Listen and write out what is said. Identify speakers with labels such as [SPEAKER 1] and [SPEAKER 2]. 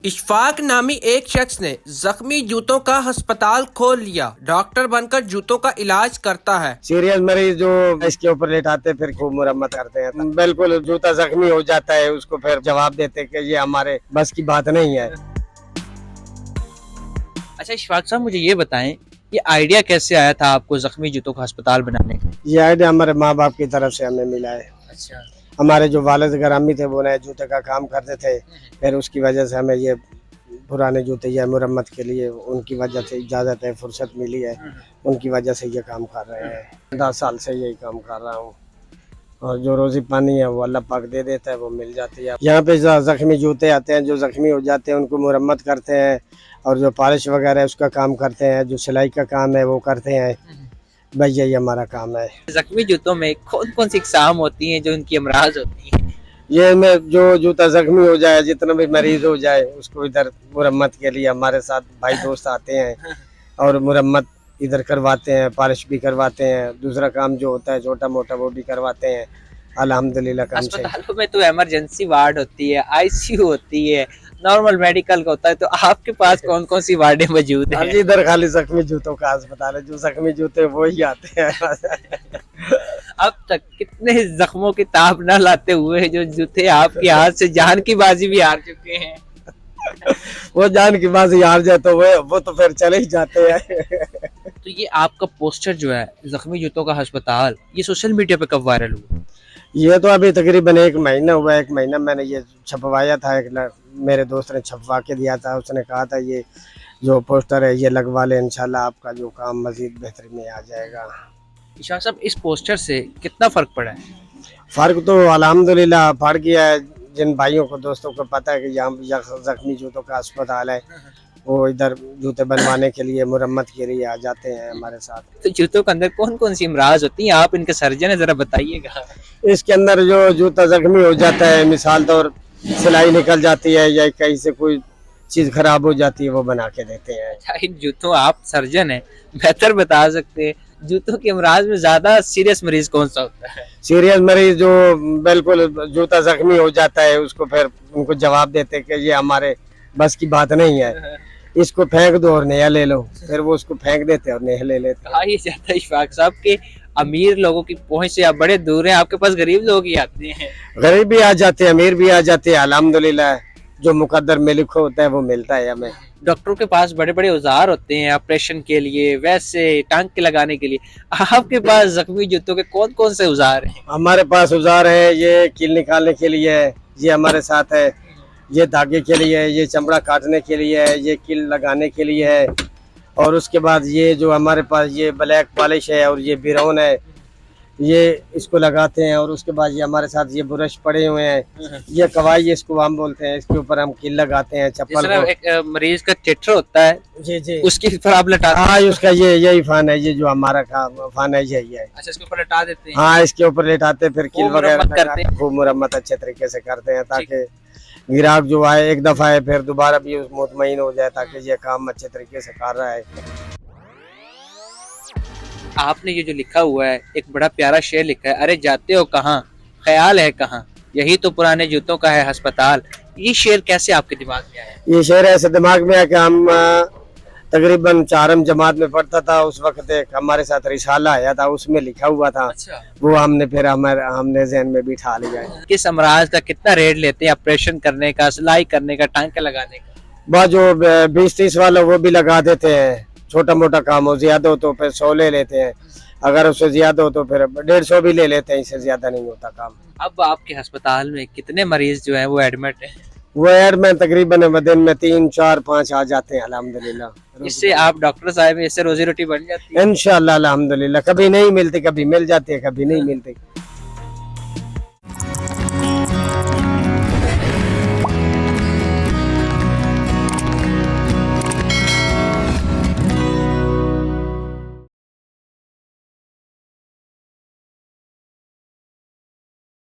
[SPEAKER 1] इशफाक नामी एक शख्स ने जख्मी जूतों का अस्पताल खोल लिया। डॉक्टर बनकर जूतों का इलाज करता है।
[SPEAKER 2] सीरियस मरीज जो इसके ऊपर लेटाते फिर खूब मुरम्मत करते हैं। बिल्कुल जूता जख्मी हो जाता है, उसको फिर जवाब देते कि ये हमारे बस की बात नहीं है।
[SPEAKER 3] अच्छा इशफाक साहब, मुझे ये बताएं, ये आइडिया कैसे आया था आपको जख्मी जूतों का अस्पताल बनाने का?
[SPEAKER 2] ये आइडिया हमारे माँ बाप की तरफ से हमें मिला है।
[SPEAKER 3] अच्छा।
[SPEAKER 2] हमारे जो वालिद ग्रामी थे वो नए जूते का काम करते थे, फिर उसकी वजह से हमें ये पुराने जूते या मुरम्मत के लिए उनकी वजह से इजाज़त है, फुर्सत मिली है, उनकी वजह से ये काम कर रहे हैं। 10 साल से यही काम कर रहा हूँ और जो रोज़ी पानी है वो अल्लाह पाक दे देता है, वो मिल जाती है। यहाँ पे जख्मी जूते आते हैं, जो जख्मी हो जाते हैं उनको मुरम्मत करते हैं और जो पॉलिश वगैरह है उसका काम करते हैं, जो सिलाई का काम है वो करते हैं। भाई यही हमारा काम है।
[SPEAKER 3] जख्मी जूतों में कौन कौन सी इकसाम होती हैं जो उनकी अमराज होती हैं?
[SPEAKER 2] ये में जो जूता जख्मी हो जाए, जितना भी मरीज हो जाए, उसको इधर मुरम्मत के लिए हमारे साथ भाई दोस्त आते हैं और मुरम्मत इधर करवाते हैं, पॉलिश भी करवाते हैं। दूसरा काम जो होता है छोटा मोटा वो भी करवाते हैं। अल्हम्दुलिल्लाह काम से।
[SPEAKER 3] अस्पतालों में तो इमरजेंसी वार्ड होती है, आईसीयू होती है, नॉर्मल मेडिकल का होता है, तो आपके पास कौन कौन सी वार्डें मौजूद हैं?
[SPEAKER 2] इधर खाली जख्मी जूतों का अस्पताल है, जो जख्मी जूते वो ही आते हैं।
[SPEAKER 3] अब तक कितने जख्मों की ताप न लाते हुए जो जूते आपके हाथ से जान की बाजी भी हार चुके हैं?
[SPEAKER 2] वो जान की बाजी हार जाए तो वो तो फिर चले ही जाते हैं।
[SPEAKER 3] तो ये आपका पोस्टर जो है जख्मी जूतों का अस्पताल, ये सोशल मीडिया पे कब वायरल हुआ?
[SPEAKER 2] ये तो अभी तकरीबन 1 महीना हुआ। 1 महीना मैंने ये छपवाया था, मेरे दोस्त ने छपवा के दिया था। उसने कहा था ये जो पोस्टर है ये लगवा ले, इंशाल्लाह आपका जो काम मजीद बेहतरी में आ जाएगा।
[SPEAKER 3] इशफाक साहब, इस पोस्टर से कितना फर्क पड़ा है?
[SPEAKER 2] फ़र्क तो अल्हम्दुलिल्लाह पड़ गया है। जिन भाइयों को दोस्तों को पता है कि यहाँ जख्मी जूतों का अस्पताल है, वो इधर जूते बनवाने के लिए, मुरम्मत के लिए आ जाते हैं हमारे साथ।
[SPEAKER 3] तो जूतों के अंदर कौन कौन सी इमराज होती हैं, आप इनके सर्जन है, जरा बताइएगा।
[SPEAKER 2] इसके अंदर जो जूता जख्मी हो जाता है, मिसाल तौर सिलाई निकल जाती है या कहीं से कोई चीज़ खराब हो जाती है, वो बना के देते हैं।
[SPEAKER 3] अच्छा, इन जूतों, आप सर्जन है, बेहतर बता सकते हैं जूतों के इमराज में ज्यादा सीरियस मरीज कौन सा होता है?
[SPEAKER 2] सीरियस मरीज जो बिल्कुल जूता जख्मी हो जाता है, उसको फिर उनको जवाब देते कि ये हमारे बस की बात नहीं है, इसको फेंक दो और नया ले लो। फिर वो उसको फेंक देते और नया ले लेते।
[SPEAKER 3] कहा ये जाता है इशफाक साहब के अमीर लोगों की पहुंच से आप बड़े दूर हैं, आपके पास गरीब लोग ही आते हैं।
[SPEAKER 2] गरीब भी आ जाते हैं, अमीर भी आ जाते हैं। अल्हम्दुलिल्लाह जो मुकद्दर में लिखो होता है वो मिलता है हमें।
[SPEAKER 3] डॉक्टरों के पास बड़े बड़े औजार होते हैं ऑपरेशन के लिए, वैसे टांग लगाने के लिए। आपके पास जख्मी जूतों के कौन कौन से औजार हैं?
[SPEAKER 2] हमारे पास औजार है, ये कील निकालने के लिए है, ये हमारे साथ है, ये धागे के लिए है, ये चमड़ा काटने के लिए है, ये कील लगाने के लिए है। और उसके बाद ये जो हमारे पास ये ब्लैक पॉलिश है और ये बिरौन है, ये इसको लगाते हैं। और उसके बाद ये हमारे साथ ये ब्रश पड़े हुए हैं, ये कवाई इसको हम बोलते हैं, इसके ऊपर हम कील लगाते हैं चप्पल को।
[SPEAKER 3] एक मरीज का टेटर होता है,
[SPEAKER 2] जी जी,
[SPEAKER 3] उसके ऊपर आप लटाते हैं?
[SPEAKER 2] हाँ, उसका ये यही फान है, ये जो हमारा फान है यही है।
[SPEAKER 3] अच्छा, इसके ऊपर लटा देते हैं?
[SPEAKER 2] हाँ, इसके ऊपर लेटाते फिर कील वगैरह
[SPEAKER 3] करते हैं,
[SPEAKER 2] खूब मुरम्मत अच्छे तरीके से करते हैं, ताकि ग्राहक जो आए एक दफा है फिर दोबारा भी मुतमईन हो जाए, ताकि ये काम अच्छे तरीके से कर रहा है।
[SPEAKER 3] आपने ये जो लिखा हुआ है, एक बड़ा प्यारा शेर लिखा है, अरे जाते हो कहाँ, ख्याल है कहाँ, यही तो पुराने जूतों का है अस्पताल। ये शेर कैसे आपके दिमाग में आया?
[SPEAKER 2] ये शेर ऐसे दिमाग में है कि हम तकरीबन 4वीं जमात में पढ़ता था, उस वक्त एक हमारे साथ रिसाला आया था, उसमें लिखा हुआ था। अच्छा। वो हमने फिर हमने ज़हन में बिठा लिया है।
[SPEAKER 3] किस अमराज का कितना रेट लेते हैं ऑपरेशन करने का, सिलाई करने का, टांके लगाने का?
[SPEAKER 2] बस जो 20-30 वाला वो भी लगा देते हैं। छोटा मोटा काम हो, ज्यादा हो तो फिर 100 ले लेते हैं, अगर उससे ज्यादा हो तो फिर 150 भी ले लेते हैं, इससे ज्यादा नहीं होता काम।
[SPEAKER 3] अब आपके अस्पताल में कितने मरीज जो हैं वो एडमिट हैं?
[SPEAKER 2] वो एडमिट तकरीबन दिन में 3, 4, 5 आ जाते हैं अल्हम्दुलिल्लाह।
[SPEAKER 3] इससे आप डॉक्टर साहब, इससे रोजी रोटी बन जाती है?
[SPEAKER 2] इंशाल्लाह अल्हम्दुलिल्लाह। कभी नहीं मिलती, कभी मिल जाती है, कभी नहीं मिलती।